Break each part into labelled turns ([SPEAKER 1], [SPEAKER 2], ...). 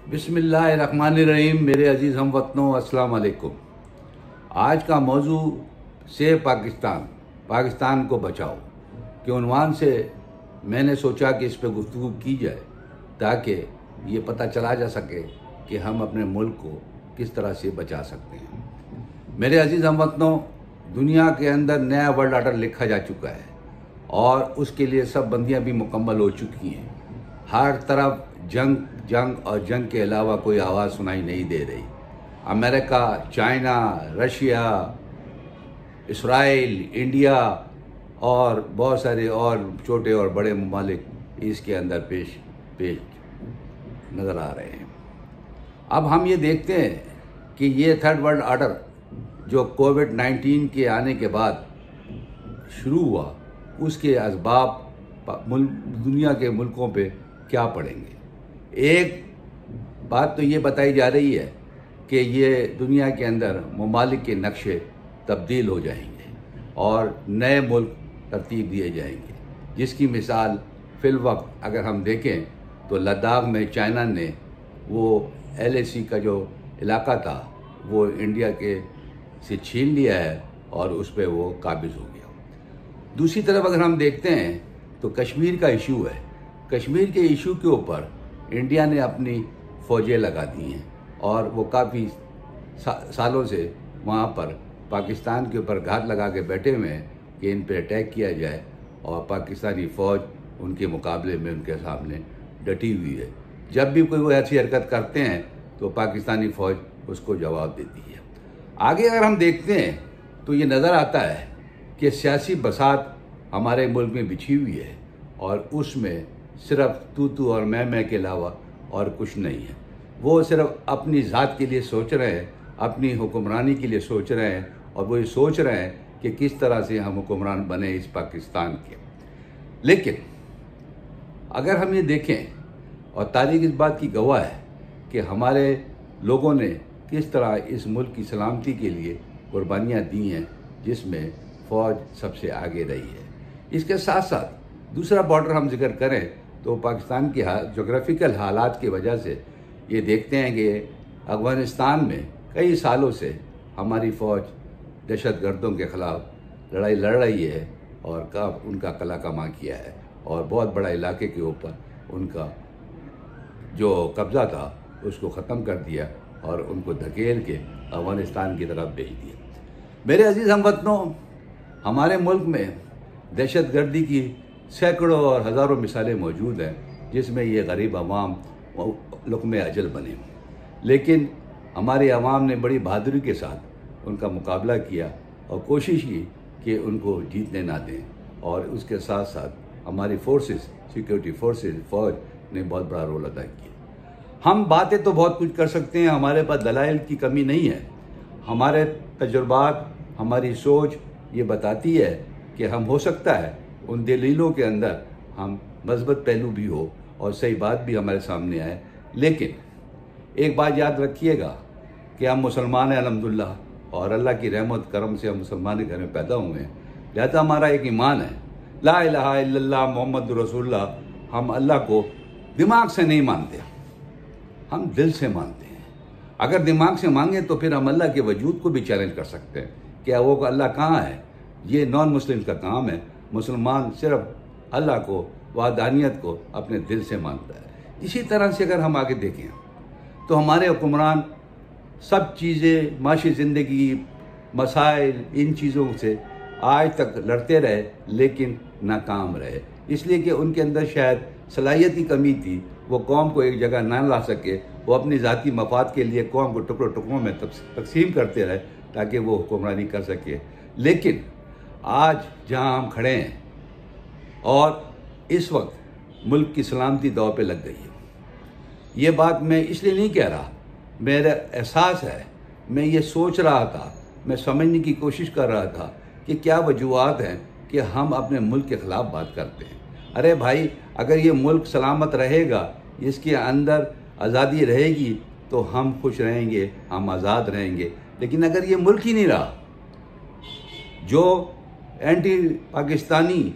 [SPEAKER 1] बिस्मिल्लाहिर्रहमानिर्रहीम। मेरे अजीज़ हमवतनों, अस्सलाम वालेकुम। आज का मौजू से पाकिस्तान को बचाओ के उन्वान से मैंने सोचा कि इस पर गुफ्तगू की जाए ताकि ये पता चला जा सके कि हम अपने मुल्क को किस तरह से बचा सकते हैं। मेरे अजीज़ हमवतनों, दुनिया के अंदर नया वर्ल्ड ऑर्डर लिखा जा चुका है और उसके लिए सब बंदियां भी मुकम्मल हो चुकी हैं। हर तरफ जंग और जंग के अलावा कोई आवाज़ सुनाई नहीं दे रही। America, China, Russia, Israel, India और बहुत सारे और छोटे और बड़े ममालिक इसके अंदर पेश नज़र आ रहे हैं। अब हम ये देखते हैं कि ये थर्ड वर्ल्ड ऑर्डर जो कोविड-19 के आने के बाद शुरू हुआ, उसके असबाब दुनिया के मुल्कों पे क्या पड़ेंगे। एक बात तो ये बताई जा रही है कि ये दुनिया के अंदर ममालिक के नक्शे तब्दील हो जाएंगे और नए मुल्क तरतीब दिए जाएंगे, जिसकी मिसाल फिल वक्त अगर हम देखें तो लद्दाख में चाइना ने वो LAC का जो इलाका था वो इंडिया के से छीन लिया है और उस पर वो काबिज हो गया। दूसरी तरफ अगर हम देखते हैं तो कश्मीर का इशू है। कश्मीर के इशू के ऊपर इंडिया ने अपनी फ़ौजें लगा दी हैं और वो काफ़ी सालों से वहाँ पर पाकिस्तान के ऊपर घात लगा के बैठे हुए हैं कि इन पर अटैक किया जाए, और पाकिस्तानी फ़ौज उनके मुकाबले में उनके सामने डटी हुई है। जब भी कोई वो ऐसी हरकत करते हैं तो पाकिस्तानी फ़ौज उसको जवाब देती है। आगे अगर हम देखते हैं तो ये नज़र आता है कि सियासी बसात हमारे मुल्क में बिछी हुई है और उसमें सिर्फ तू और मैं के अलावा और कुछ नहीं है। वो सिर्फ अपनी ज़ात के लिए सोच रहे हैं, अपनी हुक्मरानी के लिए सोच रहे हैं, और वो ये सोच रहे हैं कि किस तरह से हम हुक्मरान बने इस पाकिस्तान के। लेकिन अगर हम ये देखें, और तारीख इस बात की गवाह है कि हमारे लोगों ने किस तरह इस मुल्क की सलामती के लिए कुर्बानियाँ दी हैं, जिसमें फ़ौज सबसे आगे रही है। इसके साथ साथ दूसरा बॉर्डर हम जिक्र करें तो पाकिस्तान के जोग्राफिकल हालात की वजह से ये देखते हैं कि अफ़गानिस्तान में कई सालों से हमारी फ़ौज दहशतगर्दों के ख़िलाफ़ लड़ाई लड़ रही है और उनका कला कमा किया है, और बहुत बड़ा इलाके के ऊपर उनका जो कब्ज़ा था उसको ख़त्म कर दिया और उनको धकेल के अफ़गानिस्तान की तरफ भेज दिया। मेरे अजीज़ हमवतनों, हमारे मुल्क में दहशतगर्दी की सैकड़ों और हज़ारों मिसालें मौजूद हैं जिसमें ये गरीब अवाम लुक़्मे अजल बने। लेकिन हमारे अवाम ने बड़ी बहादुरी के साथ उनका मुकाबला किया और कोशिश की कि उनको जीतने ना दें, और उसके साथ साथ हमारी फोर्सेस, सिक्योरिटी फोर्सेस, फ़ौज ने बहुत बड़ा रोल अदा किया। हम बातें तो बहुत कुछ कर सकते हैं, हमारे पास दलाइल की कमी नहीं है। हमारे तजुर्बात, हमारी सोच ये बताती है कि हम हो सकता है उन दलीलों के अंदर हम मज़बूत पहलू भी हो और सही बात भी हमारे सामने आए। लेकिन एक बात याद रखिएगा कि हम मुसलमान हैं अल्हम्दुलिल्लाह, और अल्लाह की रहमत करम से हम मुसलमान के घर में पैदा हुए हैं। लिहाजा हमारा एक ईमान है, ला इलाहा इल्लल्लाह मुहम्मदुर रसूलुल्लाह। हम अल्लाह को दिमाग से नहीं मानते, हम दिल से मानते हैं। अगर दिमाग से मांगे तो फिर हम अल्लाह के वजूद को भी चैलेंज कर सकते हैं, क्या वो अल्लाह कहाँ है। ये नॉन मुस्लिम का काम है। मुसलमान सिर्फ अल्लाह को, वहदानियत को अपने दिल से मानता है। इसी तरह से अगर हम आगे देखें तो हमारे हुक्मरान सब चीज़ें, माशी ज़िंदगी, मसाइल, इन चीज़ों से आज तक लड़ते रहे लेकिन नाकाम रहे, इसलिए कि उनके अंदर शायद सलाहियत की कमी थी। वो कौम को एक जगह ना ला सके, वो अपनी ज़ाती मफाद के लिए कौम को टुकड़ों में तकसीम करते रहे ताकि वो हुक्मरानी कर सके। लेकिन आज जहां हम खड़े हैं और इस वक्त मुल्क की सलामती दांव पे लग गई है, ये बात मैं इसलिए नहीं कह रहा, मेरा एहसास है, मैं ये सोच रहा था, मैं समझने की कोशिश कर रहा था कि क्या वजूहात हैं कि हम अपने मुल्क के ख़िलाफ़ बात करते हैं। अरे भाई, अगर ये मुल्क सलामत रहेगा, इसके अंदर आज़ादी रहेगी तो हम खुश रहेंगे, हम आज़ाद रहेंगे। लेकिन अगर ये मुल्क ही नहीं रहा, जो एंटी पाकिस्तानी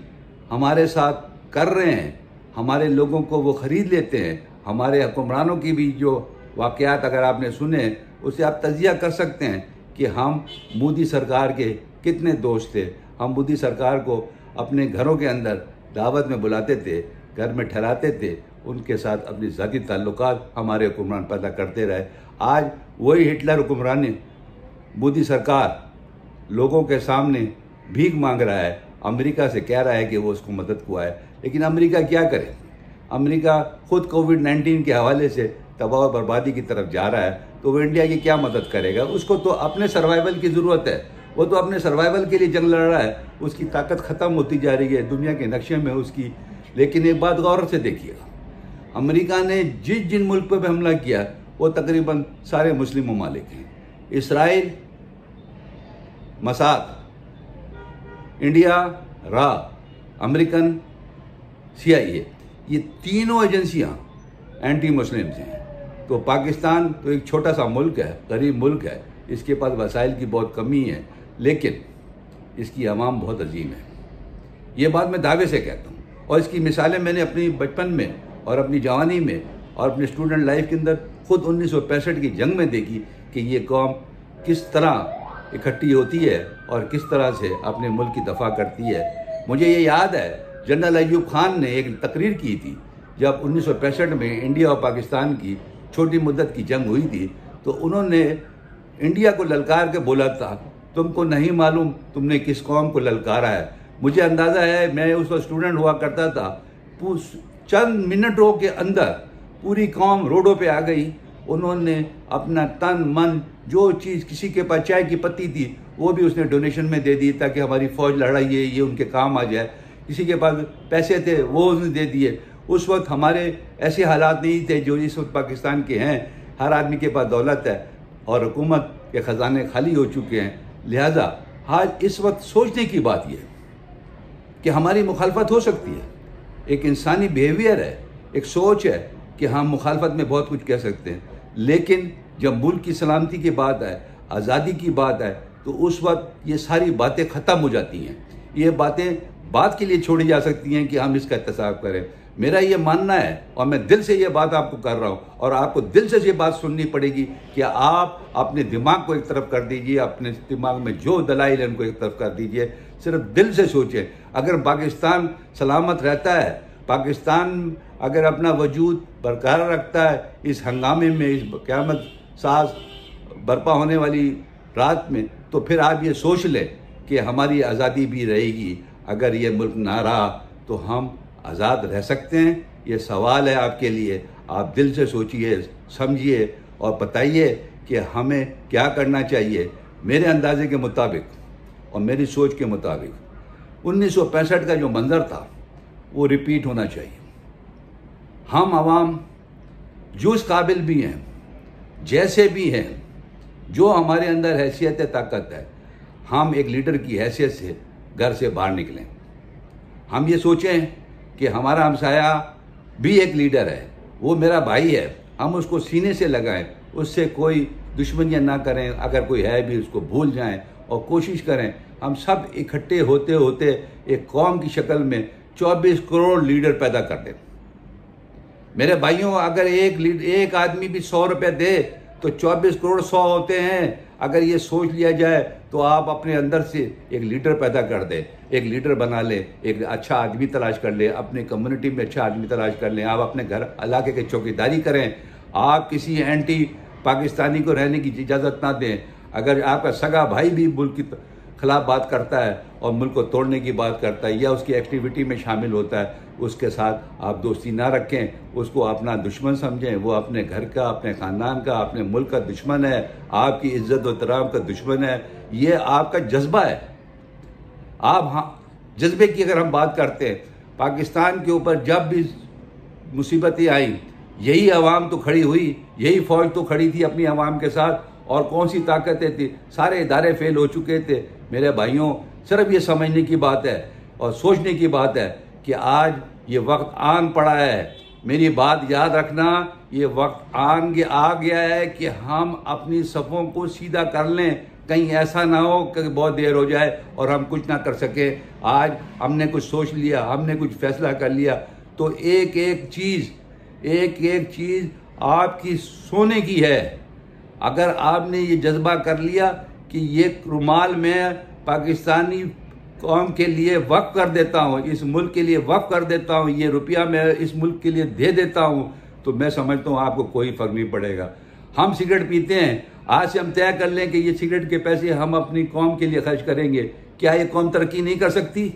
[SPEAKER 1] हमारे साथ कर रहे हैं, हमारे लोगों को वो ख़रीद लेते हैं, हमारे हुक्मरानों की भी जो वाक़यात अगर आपने सुने, उससे आप तजिया कर सकते हैं कि हम मोदी सरकार के कितने दोस्त थे। हम मोदी सरकार को अपने घरों के अंदर दावत में बुलाते थे, घर में ठहराते थे, उनके साथ अपनी ज़ाती ताल्लुकात हमारे हुक्मरान पैदा करते रहे। आज वही हिटलर हुक्मरानी मोदी सरकार लोगों के सामने भीख मांग रहा है, अमेरिका से कह रहा है कि वो उसको मदद को आए, लेकिन अमेरिका क्या करे? अमेरिका खुद कोविड-19 के हवाले से तबाह और बर्बादी की तरफ जा रहा है, तो वो इंडिया की क्या मदद करेगा? उसको तो अपने सर्वाइवल की ज़रूरत है, वो तो अपने सर्वाइवल के लिए जंग लड़ रहा है। उसकी ताकत ख़त्म होती जा रही है दुनिया के नक्शे में उसकी। लेकिन एक बात गौर से देखिएगा, अमेरिका ने जिन मुल्क पर भी हमला किया वो तकरीबन सारे मुस्लिम ममालिक हैं। इसराइल, मसाद, इंडिया, रा, अमेरिकन, CIA, ये तीनों एजेंसियां एंटी मुस्लिम्स हैं। तो पाकिस्तान तो एक छोटा सा मुल्क है, गरीब मुल्क है, इसके पास वसाइल की बहुत कमी है, लेकिन इसकी आवाम बहुत अजीम है। ये बात मैं दावे से कहता हूँ, और इसकी मिसालें मैंने अपनी बचपन में और अपनी जवानी में और अपनी स्टूडेंट लाइफ के अंदर खुद 1965 की जंग में देखी कि ये कौम किस तरह इकट्ठी होती है और किस तरह से अपने मुल्क की दफा करती है। मुझे ये याद है, जनरल अयूब खान ने एक तकरीर की थी जब 1965 में इंडिया और पाकिस्तान की छोटी मुद्दत की जंग हुई थी, तो उन्होंने इंडिया को ललकार के बोला था, तुमको नहीं मालूम तुमने किस कौम को ललकारा है। मुझे अंदाज़ा है, मैं उस वक्त स्टूडेंट हुआ करता था, चंद मिनटों के अंदर पूरी कौम रोडों पे आ गई। उन्होंने अपना तन मन जो चीज़, किसी के पास चाय की पत्ती थी वो भी उसने डोनेशन में दे दी ताकि हमारी फ़ौज लड़ाई है ये उनके काम आ जाए। किसी के पास पैसे थे वो उसने दे दिए। उस वक्त हमारे ऐसे हालात नहीं थे जो इस वक्त पाकिस्तान के हैं। हर आदमी के पास दौलत है और हुकूमत के ख़जाने खाली हो चुके हैं। लिहाजा आज इस वक्त सोचने की बात यह है कि हमारी मुखालफत हो सकती है, एक इंसानी बिहेवियर है, एक सोच है कि हम मुखालफत में बहुत कुछ कह सकते हैं, लेकिन जब मुल्क की सलामती की बात है, आज़ादी की बात है, तो उस वक्त ये सारी बातें ख़त्म हो जाती हैं। ये बातें बात के लिए छोड़ी जा सकती हैं कि हम इसका एहतसाब करें। मेरा ये मानना है और मैं दिल से ये बात आपको कर रहा हूँ, और आपको दिल से ये बात सुननी पड़ेगी कि आप अपने दिमाग को एक तरफ कर दीजिए, अपने दिमाग में जो दलाइल है उनको एक तरफ कर दीजिए, सिर्फ दिल से सोचें। अगर पाकिस्तान सलामत रहता है, पाकिस्तान अगर अपना वजूद बरकरार रखता है इस हंगामे में, इस क़यामत साज बर्पा होने वाली रात में, तो फिर आप ये सोच लें कि हमारी आज़ादी भी रहेगी। अगर ये मुल्क ना रहा तो हम आज़ाद रह सकते हैं? ये सवाल है आपके लिए। आप दिल से सोचिए, समझिए और बताइए कि हमें क्या करना चाहिए। मेरे अंदाजे के मुताबिक और मेरी सोच के मुताबिक 1965 का जो मंज़र था वो रिपीट होना चाहिए। हम आवाम जो इस काबिल भी हैं, जैसे भी हैं, जो हमारे अंदर हैसियत ताकत है, हम एक लीडर की हैसियत से घर से बाहर निकलें। हम ये सोचें कि हमारा हमसाया भी एक लीडर है, वो मेरा भाई है, हम उसको सीने से लगाएं, उससे कोई दुश्मनियाँ ना करें, अगर कोई है भी उसको भूल जाएं और कोशिश करें हम सब इकट्ठे होते होते एक कौम की शक्ल में 24 करोड़ लीडर पैदा कर दें। मेरे भाइयों, अगर एक आदमी भी 100 रुपये दे तो 24 करोड़ 100 होते हैं। अगर ये सोच लिया जाए तो आप अपने अंदर से एक लीडर पैदा कर दें, एक लीडर बना लें, एक अच्छा आदमी तलाश कर लें, अपने कम्युनिटी में अच्छा आदमी तलाश कर लें, आप अपने घर इलाके की चौकीदारी करें। आप किसी एंटी पाकिस्तानी को रहने की इजाज़त ना दें। अगर आपका सगा भाई भी मुल्क के खिलाफ बात करता है और मुल्क को तोड़ने की बात करता है या उसकी एक्टिविटी में शामिल होता है, उसके साथ आप दोस्ती ना रखें, उसको अपना दुश्मन समझें। वो अपने घर का, अपने ख़ानदान का, अपने मुल्क का दुश्मन है, आपकी इज़्ज़त और एहतराम का दुश्मन है। ये आपका जज्बा है। जज्बे की अगर हम बात करते हैं, पाकिस्तान के ऊपर जब भी मुसीबतें आई, यही आवाम तो खड़ी हुई, यही फ़ौज तो खड़ी थी अपनी आवाम के साथ। और कौन सी ताकतें थी? सारे इदारे फेल हो चुके थे। मेरे भाइयों, सिर्फ ये समझने की बात है और सोचने की बात है कि आज ये वक्त आन पड़ा है। मेरी बात याद रखना, ये वक्त आ गया है कि हम अपनी सफ़ों को सीधा कर लें। कहीं ऐसा ना हो कि बहुत देर हो जाए और हम कुछ ना कर सके। आज हमने कुछ सोच लिया, हमने कुछ फैसला कर लिया, तो एक एक चीज़ आपकी सोने की है। अगर आपने ये जज्बा कर लिया कि ये रुमाल मैं पाकिस्तानी कौम के लिए वक्फ कर देता हूँ, इस मुल्क के लिए वक्फ कर देता हूँ, ये रुपया मैं इस मुल्क के लिए दे देता हूँ, तो मैं समझता हूँ आपको कोई फर्क नहीं पड़ेगा। हम सिगरेट पीते हैं, आज से हम तय कर लें कि ये सिगरेट के पैसे हम अपनी कौम के लिए खर्च करेंगे, क्या ये कौम तरक्की नहीं कर सकती?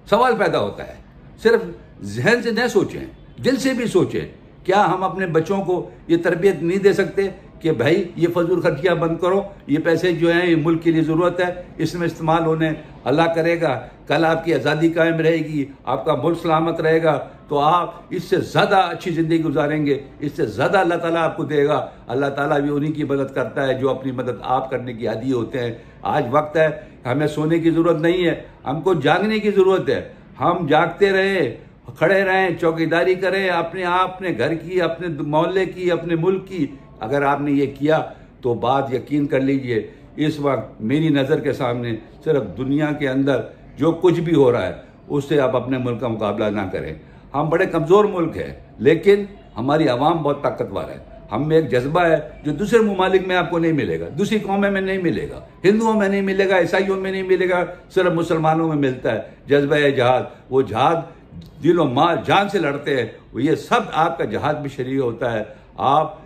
[SPEAKER 1] सवाल पैदा होता है। सिर्फ जहन से न सोचें, दिल से भी सोचें। क्या हम अपने बच्चों को ये तरबियत नहीं दे सकते कि भाई ये फजूल खर्चियाँ बंद करो, ये पैसे जो हैं ये मुल्क के लिए ज़रूरत है, इसमें इस्तेमाल होने, अल्लाह करेगा कल आपकी आज़ादी कायम रहेगी, आपका मुल्क सलामत रहेगा, तो आप इससे ज़्यादा अच्छी ज़िंदगी गुजारेंगे, इससे ज़्यादा अल्लाह ताला आपको देगा। अल्लाह ताला भी उन्हीं की मदद करता है जो अपनी मदद आप करने की आदी होते हैं। आज वक्त है, हमें सोने की ज़रूरत नहीं है, हमको जागने की ज़रूरत है। हम जागते रहें, खड़े रहें, चौकीदारी करें अपने आप, अपने घर की, अपने मोहल्ले की, अपने मुल्क की। अगर आपने ये किया तो बात यकीन कर लीजिए, इस वक्त मेरी नज़र के सामने सिर्फ दुनिया के अंदर जो कुछ भी हो रहा है उससे आप अपने मुल्क का मुकाबला ना करें। हम बड़े कमज़ोर मुल्क है, लेकिन हमारी आवाम बहुत ताकतवर है। हम में एक जज्बा है जो दूसरे ममालिक में आपको नहीं मिलेगा, दूसरी कौमें में नहीं मिलेगा, हिंदुओं में नहीं मिलेगा, ईसाइयों में नहीं मिलेगा, सिर्फ मुसलमानों में मिलता है। जज्बा जहाद, वो जहाद दिलो माल जान से लड़ते हैं, वो ये सब आपका जहाद भी शरीक होता है। आप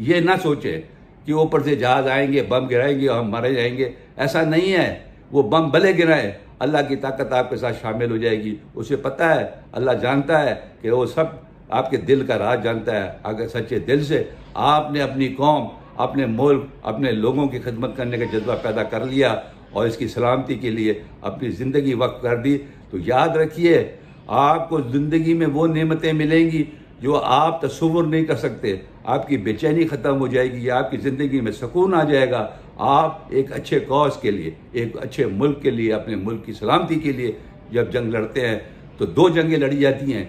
[SPEAKER 1] ये ना सोचें कि ऊपर से जहाज आएंगे, बम गिराएंगे और हम मारे जाएंगे, ऐसा नहीं है। वो बम भले गिराए, अल्लाह की ताकत आपके साथ शामिल हो जाएगी। उसे पता है, अल्लाह जानता है कि वो सब आपके दिल का राज जानता है। अगर सच्चे दिल से आपने अपनी कौम, अपने मुल्क, अपने लोगों की खिदमत करने का जज्बा पैदा कर लिया और इसकी सलामती के लिए अपनी ज़िंदगी वक्फ कर दी, तो याद रखिए आपको ज़िंदगी में वो नेमतें मिलेंगी जो आप तस्वुर नहीं कर सकते। आपकी बेचैनी ख़त्म हो जाएगी, आपकी ज़िंदगी में सुकून आ जाएगा। आप एक अच्छे कौज़ के लिए, एक अच्छे मुल्क के लिए, अपने मुल्क की सलामती के लिए जब जंग लड़ते हैं तो दो जंगें लड़ी जाती हैं,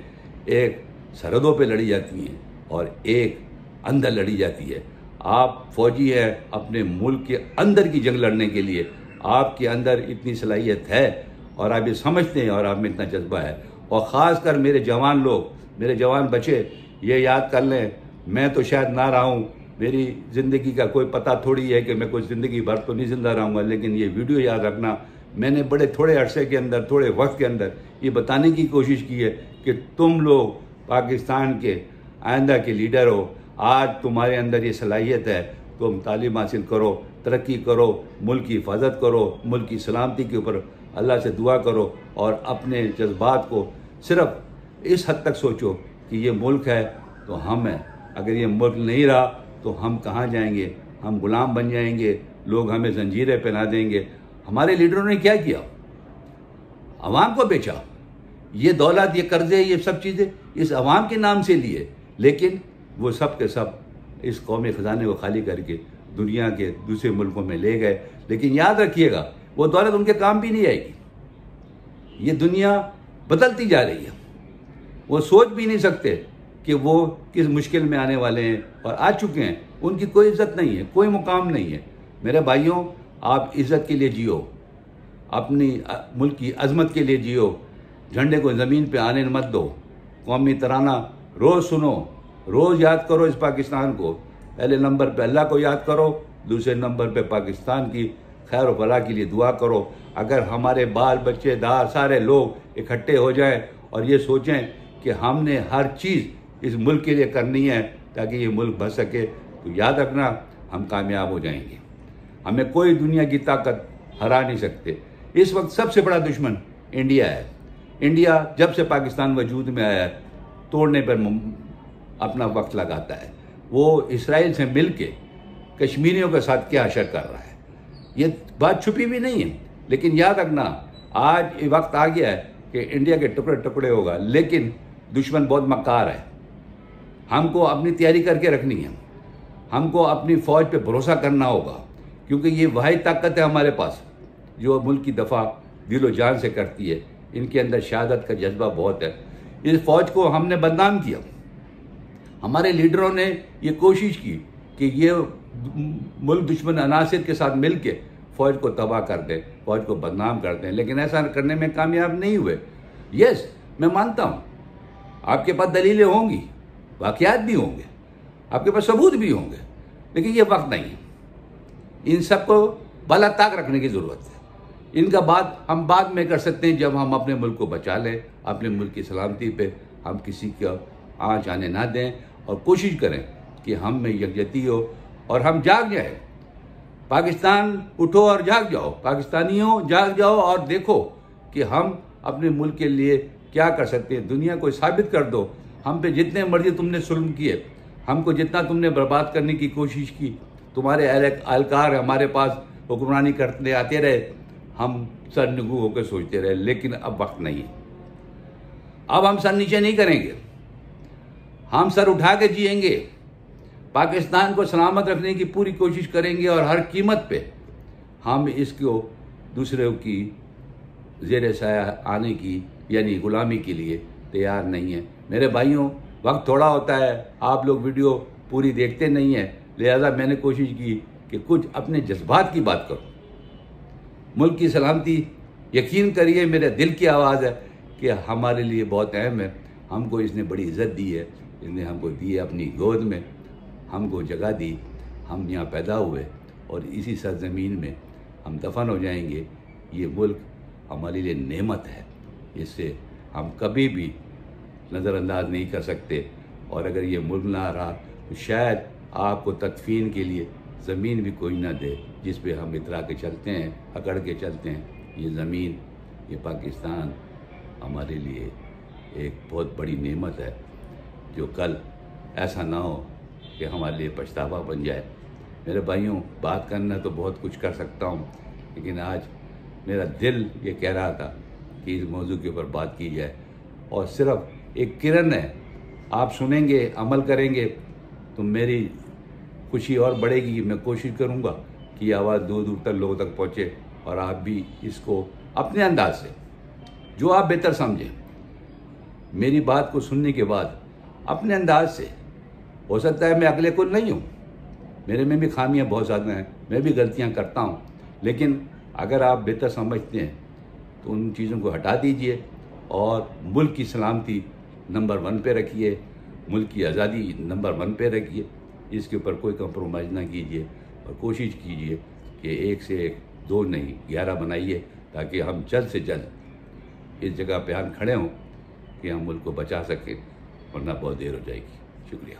[SPEAKER 1] एक सरहदों पे लड़ी जाती हैं और एक अंदर लड़ी जाती है। आप फौजी हैं, अपने मुल्क के अंदर की जंग लड़ने के लिए आपके अंदर इतनी सलाहियत है और आप ये समझते हैं और आप में इतना जज्बा है। और ख़ास कर मेरे जवान लोग, मेरे जवान बच्चे, ये याद कर लें, मैं तो शायद ना रहा हूँ, मेरी ज़िंदगी का कोई पता थोड़ी है कि मैं कोई ज़िंदगी भर तो नहीं ज़िंदा रहूँगा, लेकिन ये वीडियो याद रखना, मैंने बड़े थोड़े अरसे के अंदर, थोड़े वक्त के अंदर ये बताने की कोशिश की है कि तुम लोग पाकिस्तान के आइंदा के लीडर हो। आज तुम्हारे अंदर ये सलाहियत है, तुम तालीम हासिल करो, तरक्की करो, मुल्क की हिफाजत करो, मुल्क की सलामती के ऊपर अल्लाह से दुआ करो और अपने जज्बात को सिर्फ इस हद तक सोचो कि ये मुल्क है तो हम हैं, अगर ये मुल्क नहीं रहा तो हम कहाँ जाएंगे? हम गुलाम बन जाएंगे, लोग हमें जंजीरें पहना देंगे। हमारे लीडरों ने क्या किया? अवाम को बेचा, ये दौलत, ये कर्जे, ये सब चीज़ें इस अवाम के नाम से लिए, लेकिन वो सब के सब इस कौमी ख़जाने को खाली करके दुनिया के दूसरे मुल्कों में ले गए। लेकिन याद रखिएगा, वो दौलत उनके काम भी नहीं आएगी। ये दुनिया बदलती जा रही है, वो सोच भी नहीं सकते कि वो किस मुश्किल में आने वाले हैं और आ चुके हैं। उनकी कोई इज़्ज़त नहीं है, कोई मुकाम नहीं है। मेरे भाइयों, आप इज़्ज़त के लिए जियो, अपनी मुल्क की अज़मत के लिए जियो, झंडे को ज़मीन पे आने मत दो। कौमी तराना रोज़ सुनो, रोज़ याद करो इस पाकिस्तान को। पहले नंबर पे अल्लाह को याद करो, दूसरे नंबर पे पाकिस्तान की खैर व भला के लिए दुआ करो। अगर हमारे बाल बच्चे दार सारे लोग इकट्ठे हो जाएं और ये सोचें कि हमने हर चीज़ इस मुल्क के लिए करनी है ताकि ये मुल्क बच सके, तो याद रखना हम कामयाब हो जाएंगे। हमें कोई दुनिया की ताकत हरा नहीं सकते। इस वक्त सबसे बड़ा दुश्मन इंडिया है। इंडिया जब से पाकिस्तान वजूद में आया है, तोड़ने पर अपना वक्त लगाता है। वो इसराइल से मिल के कश्मीरियों के साथ क्या अशर कर रहा है, ये बात छुपी भी नहीं है। लेकिन याद रखना, आज ये वक्त आ गया है कि इंडिया के टुकड़े टुकड़े होगा, लेकिन दुश्मन बहुत मक्कार है। हमको अपनी तैयारी करके रखनी है, हमको अपनी फ़ौज पे भरोसा करना होगा, क्योंकि ये वही ताकत है हमारे पास जो मुल्क की दफ़ा दिलो जान से करती है। इनके अंदर शहादत का जज्बा बहुत है। इस फ़ौज को हमने बदनाम किया, हमारे लीडरों ने ये कोशिश की कि ये मुल्क दुश्मन अनासिर के साथ मिल के फ़ौज को तबाह कर दें, फ़ौज को बदनाम कर दें, लेकिन ऐसा करने में कामयाब नहीं हुए। यस, मैं मानता हूँ आपके पास दलीलें होंगी, वाक़यात भी होंगे। आपके पास सबूत भी होंगे, लेकिन ये वक्त नहीं है। इन सबको बाला ताक रखने की ज़रूरत है। इनका बात हम बाद में कर सकते हैं, जब हम अपने मुल्क को बचा लें, अपने मुल्क की सलामती पे हम किसी को आँच आने ना दें और कोशिश करें कि हम में यकजहती हो और हम जाग जाएं। पाकिस्तान उठो और जाग जाओ, पाकिस्तानियों जाग जाओ और देखो कि हम अपने मुल्क के लिए क्या कर सकते हैं। दुनिया को साबित कर दो। हम पे जितने मर्जी तुमने जुल्म किए, हमको जितना तुमने बर्बाद करने की कोशिश की, तुम्हारे एहलकार हमारे पास हुक्मरानी करते आते रहे, हम सर निगू होकर सोचते रहे, लेकिन अब वक्त नहीं है। अब हम सर नीचे नहीं करेंगे, हम सर उठा के जिएंगे, पाकिस्तान को सलामत रखने की पूरी कोशिश करेंगे और हर कीमत पे हम इसको दूसरों की ज़ेर साया आने की यानी गुलामी के लिए तैयार नहीं है। मेरे भाइयों, वक्त थोड़ा होता है, आप लोग वीडियो पूरी देखते नहीं हैं, लिहाजा मैंने कोशिश की कि कुछ अपने जज्बात की बात करूं। मुल्क की सलामती, यकीन करिए मेरे दिल की आवाज़ है कि हमारे लिए बहुत अहम है। हमको इसने बड़ी इज़्ज़त दी है, इसने हमको दी है अपनी गोद में, हमको जगह दी, हम यहाँ पैदा हुए और इसी सरज़मीन में हम दफन हो जाएंगे। ये मुल्क हमारे लिए नेमत है, इससे हम कभी भी नज़रअंदाज नहीं कर सकते। और अगर ये मुल्क ना रहा तो शायद आपको तदफीन के लिए ज़मीन भी कोई ना दे जिस पे हम इतरा के चलते हैं, अकड़ के चलते हैं। ये ज़मीन, ये पाकिस्तान हमारे लिए एक बहुत बड़ी नेमत है, जो कल ऐसा ना हो कि हमारे लिए पछतावा बन जाए। मेरे भाइयों, बात करना तो बहुत कुछ कर सकता हूँ, लेकिन आज मेरा दिल ये कह रहा था कि इस मौजू के ऊपर बात की जाए। और सिर्फ एक किरण है, आप सुनेंगे, अमल करेंगे तो मेरी खुशी और बढ़ेगी। मैं कोशिश करूँगा कि आवाज़ दूर दूर तक लोगों तक पहुँचे और आप भी इसको अपने अंदाज से, जो आप बेहतर समझें, मेरी बात को सुनने के बाद अपने अंदाज से, हो सकता है मैं अगले कुल नहीं हूँ, मेरे में भी खामियां बहुत ज़्यादा हैं, मैं भी गलतियां करता हूँ, लेकिन अगर आप बेहतर समझते हैं तो उन चीज़ों को हटा दीजिए और मुल्क की सलामती नंबर 1 पे रखिए, मुल्क की आज़ादी नंबर 1 पे रखिए। इसके ऊपर कोई कंप्रोमाइज़ ना कीजिए और कोशिश कीजिए कि 1 से 1, 2 नहीं 11 बनाइए, ताकि हम जल्द से जल्द इस जगह पे हम खड़े हों कि हम मुल्क को बचा सकें, वरना बहुत देर हो जाएगी। शुक्रिया।